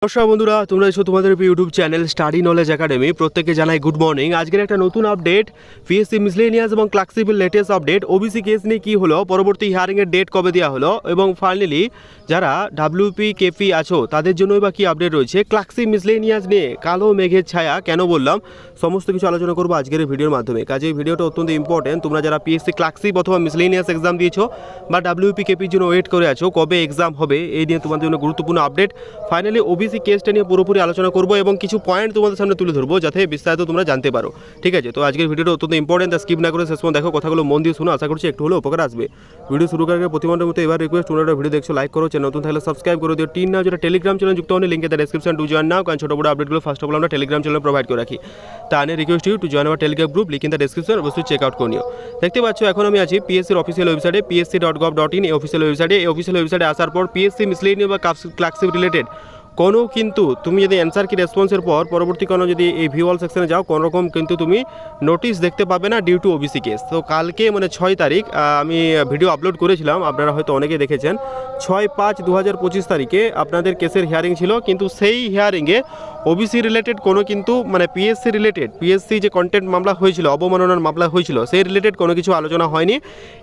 নমস্কার বন্ধুরা, তোমরা এসো তোমাদের YouTube channel study knowledge academy. প্রত্যেককে জানাই গুড মর্নিং। আজকের একটা নতুন আপডেট, পিএসসি মিসলেনিয়াস এবং ক্লার্কশিপের লেটেস্ট আপডেট। ওবিসি কেস নিয়ে কী হলো, পরবর্তী হিয়ারিংয়ের ডেট কবে দেওয়া হলো এবং ফাইনালি যারা ডাব্লিউপি কেপি আছো তাদের জন্যই বা কী আপডেট রয়েছে। ক্লার্কশিপ মিসলেনিয়াস নিয়ে কালো মেঘের ছায়া কেন বললাম, সমস্ত কিছু আলোচনা করবো আজকের ভিডিওর মাধ্যমে। কাজে এই ভিডিওটা অত্যন্ত ইম্পর্টেন্ট। তোমরা যারা পিএসসি ক্লার্কশিপ অথবা মিসলেনিয়াস এক্সাম দিয়েছো বা ডাব্লিউপি কেপির জন্য ওয়েট করে আছো কবে এক্সাম হবে, এই নিয়ে তোমাদের জন্য গুরুত্বপূর্ণ আপডেট। ফাইনালি ওবিসি কেসটা নিয়ে পুরোপুরি আলোচনা করবো এবং কিছু পয়েন্ট তোমাদের সামনে তুলে ধরবো যাতে বিস্তারিত তোমরা জানতে পারো। ঠিক আছে, তো আজকের ভিডিওটা অত্যন্ত ইম্পর্টেন্ট, স্কিপ না করে শেষ পর্যন্ত দেখো, কথাগুলো মন দিয়ে শুনো। আশা করছি একটু হলেও উপকার আসবে। ভিডিও শুরু করার আগে প্রতিমানের মতো এবার রিকোয়েস্ট, তোমরা ভিডিও দেখছো লাইক করো, চ্যানেল নতুন থাকলে সাবস্ক্রাইব করে দিও। টিন না যেটা টেলিগ্রাম চ্যানেল যুক্ত হলে লিঙ্কে ডেসক্রিপশন টু জয়েন নাও, কারণ ছোটো বড় আপডেটগুলো ফার্স্ট অফ অল আমরা টেলিগ্রাম চ্যানেলে প্রোভাইড করে রাখি। তা আনে request you to join our Telegram group, link in the description, অবশ্যই চেক আউট করে নিও। দেখতে পাচ্ছ এখন আমি আছি পিএসসির অফিসিয়াল ওয়েবসাইটে psc.gov.in। এই অফিসিয়াল ওয়েবসাইটে আসার পর পিএসসি মিসলেনিয়াস বা ক্লার্কশিপ রিলেটেড কোনো কিন্তু তুমি যদি অ্যান্সার কি রেসপন্সের পর পরবর্তী কোনো যদি এই ভিউ অল সেকশনে যাও, কোনো রকম কিন্তু তুমি নোটিশ দেখতে পাবে না ডিউ টু ওবিসি কেস। তো কালকে মানে 6 তারিখ আমি ভিডিও আপলোড করেছিলাম, আপনারা হয়তো অনেকেই দেখেছেন। 6/5/2025 তারিখে আপনাদের কেসের হিয়ারিং ছিল, কিন্তু সেই হিয়ারিংয়ে ওবিসি রিলেটেড কোনো কিন্তু মানে পিএসসি যে কন্টেন্ট মামলা হয়েছিল, অবমাননার মামলা হয়েছিল, সেই রিলেটেড কোনো কিছু আলোচনা হয়নি।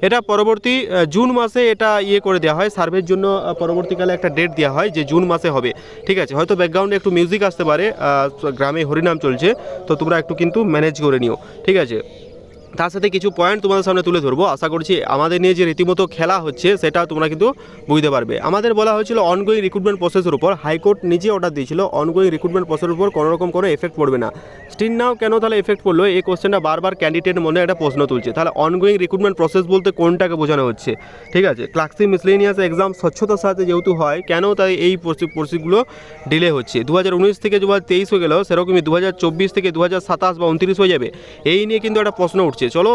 এটা পরবর্তী জুন মাসে এটা করে দেওয়া হয় সার্ভের জন্য, পরবর্তীকালে একটা ডেট দেওয়া হয় যে জুন মাসে হবে। ঠিক আছে, হয়তো ব্যাকগ্রাউন্ডে একটু মিউজিক আসতে পারে, গ্রামে হরিনাম চলছে, তো তোমরা একটু কিন্তু ম্যানেজ করে নিও। ঠিক আছে, তার সাথে কিছু পয়েন্ট তোমাদের সামনে তুলে ধরবো। আশা করছি আমাদের নিয়ে যে রীতিমতো খেলা হচ্ছে সেটা তোমরা কিন্তু বুঝতে পারবে। আমাদের বলা হয়েছিল অনগোয়িং রিক্রুটমেন্ট প্রসেসের উপর, হাইকোর্ট নিজে অর্ডার দিয়েছিল অনগোয়িং রিক্রুটমেন্ট প্রসেসের উপর কোনো রকম কোনো এফেক্ট পড়বে না। স্টিল নাও কেন তাহলে এফেক্ট পড়লো, এই কোশ্চেনটা বারবার ক্যান্ডিডেটের মনে একটা প্রশ্ন তুলছে। তাহলে অনগোয়িং রিক্রুটমেন্ট প্রসেস বলতে কোনটাকে বোঝানো হচ্ছে? ঠিক আছে, ক্লার্কশিপ মিসলেনিয়াস এক্সাম স্বচ্ছতার সাথে যেহেতু হয়, কেন তাই এই প্রসেসগুলো ডিলে হচ্ছে? 2019 থেকে 2023 হয়ে গেল, সেরকমই 2024 থেকে 2027 বা 29 হয়ে যাবে, এই নিয়ে কিন্তু একটা প্রশ্ন উঠছে। চলো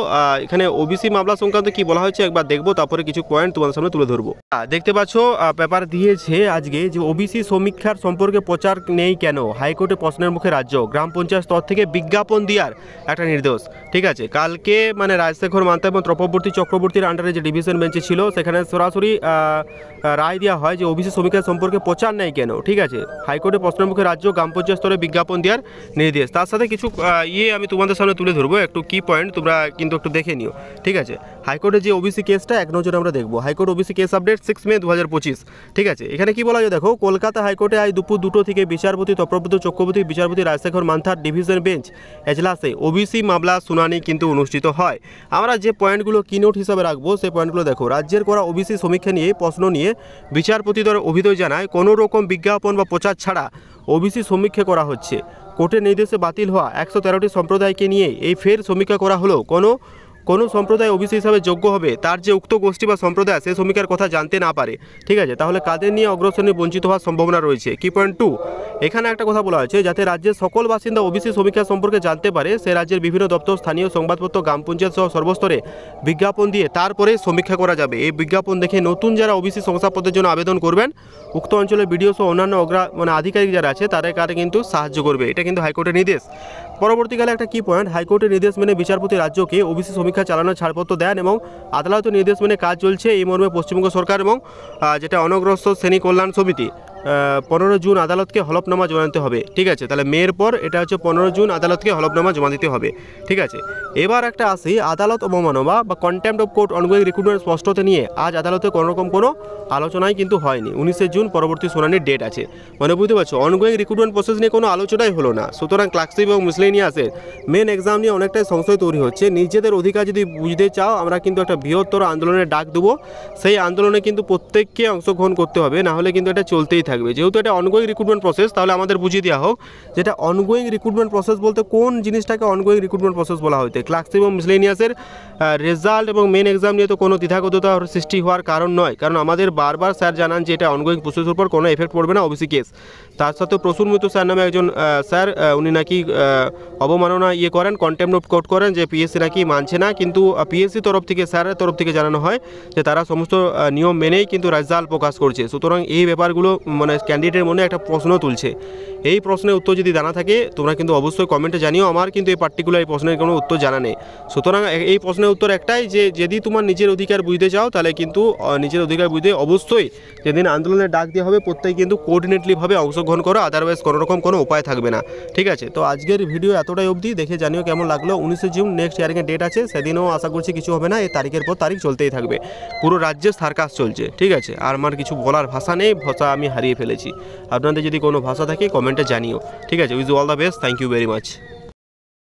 এখানে ওবিসি মামলা সংক্রান্ত কি বলা হয়েছে একবার দেখবো, তারপরে কিছু পয়েন্ট তোমাদের সামনে তুলে ধরবো। দেখতে পাচ্ছ পেপার দিয়েছে আজকে যে ওবিসি সমীক্ষার সম্পর্কে প্রচার নেই কেন, হাইকোর্টে প্রশ্নের মুখে রাজ্য, গ্রাম পঞ্চায়েত স্তর থেকে বিজ্ঞাপন দেওয়ার একটা নির্দেশ। ঠিক আছে, কালকে মানে রাজশেখর মান্তা এবং তপব্বর্তী চক্রবর্তীর আন্ডারে যে ডিভিশন বেঞ্চে ছিল, সেখানে সরাসরি রায় দেওয়া হয় যে ওবিসি সমীক্ষার সম্পর্কে প্রচার নেই কেন। ঠিক আছে, হাইকোর্টে প্রশ্নের মুখে রাজ্য, গ্রাম পঞ্চায়েত স্তরে বিজ্ঞাপন দেওয়ার নির্দেশ। তার সাথে কিছু আমি তোমাদের সামনে তুলে ধরবো, একটু কি পয়েন্ট তোমরা কিন্তু একটু দেখে নিও। ঠিক আছে, হাইকোর্টের যে ওবিসি কেসটা এক নজরে আমরা দেখবো। হাইকোর্ট ওবিসি কেস আপডেট 6 মে 2025। ঠিক আছে, এখানে কি বলা যায় দেখো, কলকাতা হাইকোর্টে আজ দুপুর 2টো থেকে বিচারপতি তপব্রত চক্রবর্তী, বিচারপতি রাজশেখর মান্থার ডিভিশন বেঞ্চ এজলাসে ওবিসি মামলা শুনানি কিন্তু অনুষ্ঠিত হয়। আমরা যে পয়েন্টগুলো কিনোট হিসাবে রাখবো সেই পয়েন্টগুলো দেখো। রাজ্যের করা ওবিসি সমীক্ষা নিয়ে প্রশ্ন নিয়ে বিচারপতিদের অভিযোগ জানায় কোনো রকম বিজ্ঞাপন বা প্রচার ছাড়া ওবিসি সমীক্ষা করা হচ্ছে। কোর্টের নির্দেশে বাতিল হওয়া 113টি সম্প্রদায়কে নিয়ে এই ফের সমীক্ষা করা হলো। কোনো সম্প্রদায় ওবিসি হিসাবে যোগ্য হবে, তার যে উক্ত গোষ্ঠী বা সম্প্রদায় সেই সমীক্ষার কথা জানতে না পারে। ঠিক আছে, তাহলে কাদের নিয়ে অগ্রসর নিয়ে বঞ্চিত হওয়ার সম্ভাবনা রয়েছে। কি পয়েন্ট 2, এখানে একটা কথা বলা হয়েছে, যাতে রাজ্যের সকল বাসিন্দা ওবিসি সমীক্ষা সম্পর্কে জানতে পারে, সে রাজ্যের বিভিন্ন দপ্তর, স্থানীয় সংবাদপত্র, গ্রাম পঞ্চায়েত সহ সর্বস্তরে বিজ্ঞাপন দিয়ে তারপরে সমীক্ষা করা যাবে। এই বিজ্ঞাপন দেখে নতুন যারা ওবিসি শংসাপত্রের জন্য আবেদন করবেন, উক্ত অঞ্চলের বিডিও সহ অন্যান্য আধিকারিক যারা আছে তাদের কাছে কিন্তু সাহায্য করবে। এটা কিন্তু হাইকোর্টের নির্দেশ। পরবর্তীকালে একটা কি পয়েন্ট, হাইকোর্টের নির্দেশ মেনে বিচারপতি রাজ্যকে ওবিসি সমীক্ষা চালানোর ছাড়পত্র দেন এবং আদালতের নির্দেশ মেনে কাজ চলছে। এই মর্মে পশ্চিমবঙ্গ সরকার এবং যেটা অনগ্রস্ত শ্রেণী কল্যাণ সমিতি 15 জুন আদালতকে হলফনামা জমা দিতে হবে। ঠিক আছে, তাহলে মেয়ের পর এটা হচ্ছে 15 জুন আদালতকে হলফনামা জমা দিতে হবে। ঠিক আছে, এবার একটা আসি আদালত অবমাননা বা contempt of court ongoing recruitment স্পষ্টতা নিয়ে আজ আদালতে কোনো রকম কোনো আলোচনাই কিন্তু হয়নি। 19 জুন পরবর্তী শুনানির ডেট আছে। মানে বুঝতে পারছো, অনগোয়িং রিক্রুটমেন্ট প্রসেস নিয়ে কোনো আলোচনাই হলো না। সুতরাং ক্লার্কশিপ এবং মিসলেনিয়াসের মেন এক্সাম নিয়ে অনেকটাই সংশয় তৈরি হচ্ছে। নিজেদের অধিকার যদি বুঝতে চাও, আমরা কিন্তু একটা বৃহত্তর আন্দোলনের ডাক দেবো। সেই আন্দোলনে কিন্তু প্রত্যেককে অংশগ্রহণ করতে হবে, না হলে কিন্তু এটা চলতেই থাকবে। যেহেতু এটা অনগোয়িং রিক্রুটমেন্ট প্রসেস, তাহলে আমাদের বুঝিয়ে দেওয়া হোক যেটা অনগোয়িং রিক্রুটমেন্ট প্রসেস বলতে কোন জিনিসটাকে অনগোয়িং রিক্রুটমেন্ট প্রসেস বলা হইতে। ক্লার্কশিপ এবং মিসলেনিয়াসের রেজাল্ট এবং মেন এক্সাম নিয়ে তো কোনো দ্বিধাগততা সৃষ্টি হওয়ার কারণ নয়, কারণ আমাদের বারবার স্যার জানান যে এটা অনগোয়িং প্রসেসের উপর কোনো এফেক্ট পড়বে না ওবিসি কেস। তার সাথে প্রসূন মিত্র স্যার নামে একজন স্যার, উনি নাকি অবমাননা করেন, কন্টেম্পট অফ কোর্ট করেন, যে পিএসসি নাকি মানছে না। কিন্তু পিএসসি তরফ থেকে, স্যারের তরফ থেকে জানানো হয় যে তারা সমস্ত নিয়ম মেনেই কিন্তু রেজাল্ট প্রকাশ করছে। সুতরাং এই ব্যাপারগুলো মানে ক্যান্ডিডেটের মনে একটা প্রশ্ন তুলছে। এই প্রশ্নের উত্তর যদি জানা থাকে তোমরা কিন্তু অবশ্যই কমেন্টে জানিও। আমার কিন্তু এই পার্টিকুলার এই প্রশ্নের কোনো উত্তর জানা নেই। সুতরাং এই প্রশ্নের উত্তর একটাই যে যদি তোমার নিজের অধিকার বুঝতে চাও তাহলে কিন্তু নিজের অধিকার বুঝতে অবশ্যই যেদিন আন্দোলনের ডাক দেওয়া হবে প্রত্যেকে কিন্তু কোঅর্ডিনেটলিভাবে অংশগ্রহণ করো, আদারওয়াইজ কোনো রকম কোনো উপায় থাকবে না। ঠিক আছে, তো আজকের ভিডিও এতটাই অবধি, দেখে জানিও কেমন লাগলো। 19 জুন নেক্সট হিয়ারিংয়ের ডেট আছে, সেদিনও আশা করছি কিছু হবে না। এই তারিখের পর তারিখ চলতেই থাকবে, পুরো রাজ্যে সার্কাস চলছে। ঠিক আছে, আর আমার কিছু বলার ভাষা নেই, ভাষা আমি হারিয়ে ফেলেছি। আপনাদের যদি কোনো ভাষা থাকে কমেন্টে জানিও। ঠিক আছে, wish all the best, thank you very much.